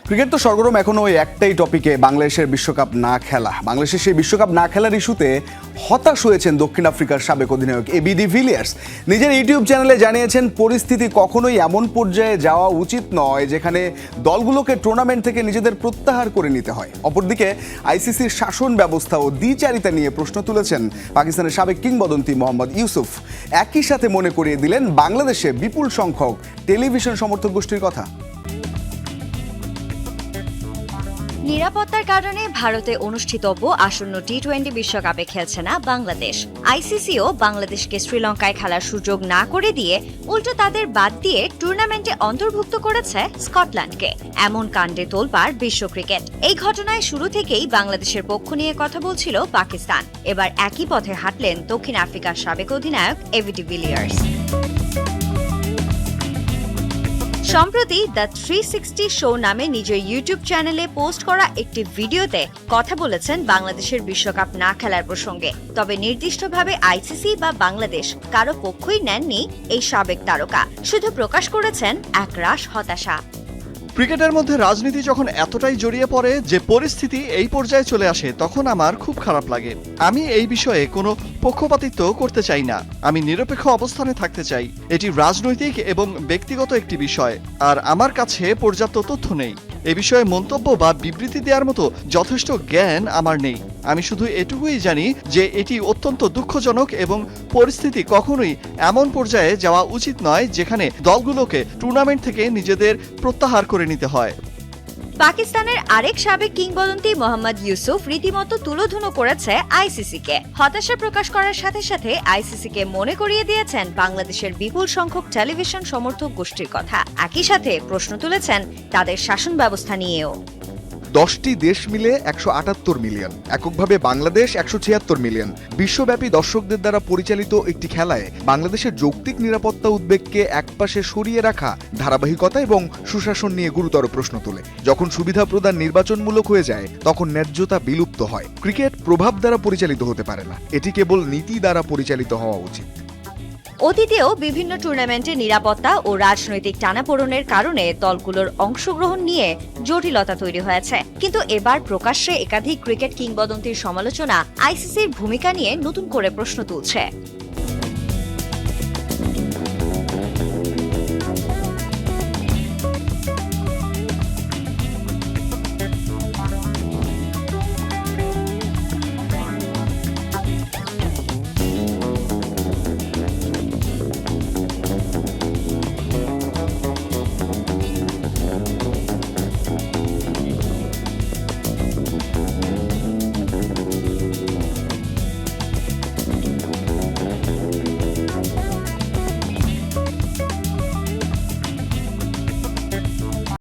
Cricket তো সরগরম এখনো ওই একটাই টপিকে, বাংলাদেশের বিশ্বকাপ না খেলা। বাংলাদেশের সেই বিশ্বকাপ না খেলার ইস্যুতে হতাশ হয়েছেন দক্ষিণ আফ্রিকার সাবেক অধিনায়ক এবি ডি ভিলিয়ার্স। নিজের ইউটিউব চ্যানেলে জানিয়েছেন পরিস্থিতি কখনোই এমন পর্যায়ে যাওয়া উচিত নয় যেখানে দলগুলোকে টুর্নামেন্ট থেকে নিজেদের প্রত্যাহার করে নিতে হয়। অপরদিকে আইসিসির শাসন ব্যবস্থা ও দ্বিচারিতা নিয়ে প্রশ্ন তুলেছেন পাকিস্তানের সাবেক কিংবদন্তি মোহাম্মদ ইউসুফ। একই সাথে মনে করিয়ে দিলেন বাংলাদেশে বিপুল সংখ্যক টেলিভিশন সমর্থক গোষ্ঠীর কথা। নিরাপত্তার কারণে ভারতে অনুষ্ঠিতব্য আসন্ন টি-20 বিশ্বকাপে খেলছে না বাংলাদেশ। আইসিসিও বাংলাদেশকে শ্রীলঙ্কায় খেলার সুযোগ না করে দিয়ে উল্টো তাদের বাদ দিয়ে টুর্নামেন্টে অন্তর্ভুক্ত করেছে স্কটল্যান্ডকে। এমন কাণ্ডে তোলপাড় বিশ্ব ক্রিকেট। এই ঘটনায় শুরু থেকেই বাংলাদেশের পক্ষ নিয়ে কথা বলছিল পাকিস্তান। এবার একই পথে হাঁটলেন দক্ষিণ আফ্রিকার সাবেক অধিনায়ক এবি ডি ভিলিয়ার্স। সম্প্রতি দ্য 360 শো নামে নিজের ইউটিউব চ্যানেলে পোস্ট করা একটি ভিডিওতে কথা বলেছেন বাংলাদেশের বিশ্বকাপ না খেলার প্রসঙ্গে। তবে নির্দিষ্টভাবে আইসিসি বা বাংলাদেশ কারো পক্ষই নেননি এই সাবেক তারকা, শুধু প্রকাশ করেছেন একরাশ হতাশা। ক্রিকেটের মধ্যে রাজনীতি যখন এতটাই জড়িয়ে পড়ে যে পরিস্থিতি এই পর্যায়ে চলে আসে, তখন আমার খুব খারাপ লাগে। আমি এই বিষয়ে কোনো পক্ষপাতিত্ব করতে চাই না। আমি নিরপেক্ষ অবস্থানে থাকতে চাই। এটি রাজনৈতিক এবং ব্যক্তিগত একটি বিষয়, আর আমার কাছে পর্যাপ্ত তথ্য নেই। এ বিষয়ে মন্তব্য বা বিবৃতি দেওয়ার মতো যথেষ্ট জ্ঞান আমার নেই। আমি শুধু এটুকুই জানি যে এটি অত্যন্ত দুঃখজনক এবং পরিস্থিতি কখনোই এমন পর্যায়ে যাওয়া উচিত নয় যেখানে দলগুলোকে টুর্নামেন্ট থেকে নিজেদের প্রত্যাহার করে নিতে হয়। পাকিস্তানের আরেক সাবেক কিংবদন্তি মোহাম্মদ ইউসুফ রীতিমতো তুলোধুনো করেছে আইসিসিকে। হতাশা প্রকাশ করার সাথে সাথে আইসিসিকে মনে করিয়ে দিয়েছেন বাংলাদেশের বিপুল সংখ্যক টেলিভিশন সমর্থক গোষ্ঠীর কথা। একই সাথে প্রশ্ন তুলেছেন তাদের শাসন ব্যবস্থা নিয়েও। 10টি দেশ মিলে 178 মিলিয়ন, এককভাবে বাংলাদেশ 176 মিলিয়ন। বিশ্বব্যাপী দর্শকদের দ্বারা পরিচালিত একটি খেলায় বাংলাদেশের যৌক্তিক নিরাপত্তা উদ্বেগকে একপাশে সরিয়ে রাখা, ধারাবাহিকতা এবং সুশাসন নিয়ে গুরুতর প্রশ্ন তোলে। যখন সুবিধা প্রদান নির্বাচনমূলক হয়ে যায়, তখন ন্যায্যতা বিলুপ্ত হয়। ক্রিকেট প্রভাব দ্বারা পরিচালিত হতে পারে না, এটি কেবল নীতি দ্বারা পরিচালিত হওয়া উচিত। অতীতেও বিভিন্ন টুর্নামেন্টে নিরাপত্তা ও রাজনৈতিক টানাপোড়েনের কারণে দলগুলোর অংশগ্রহণ নিয়ে জটিলতা তৈরি হয়েছে। কিন্তু এবার প্রকাশ্যে একাধিক ক্রিকেট কিংবদন্তির সমালোচনা আইসিসির ভূমিকা নিয়ে নতুন করে প্রশ্ন তুলছে।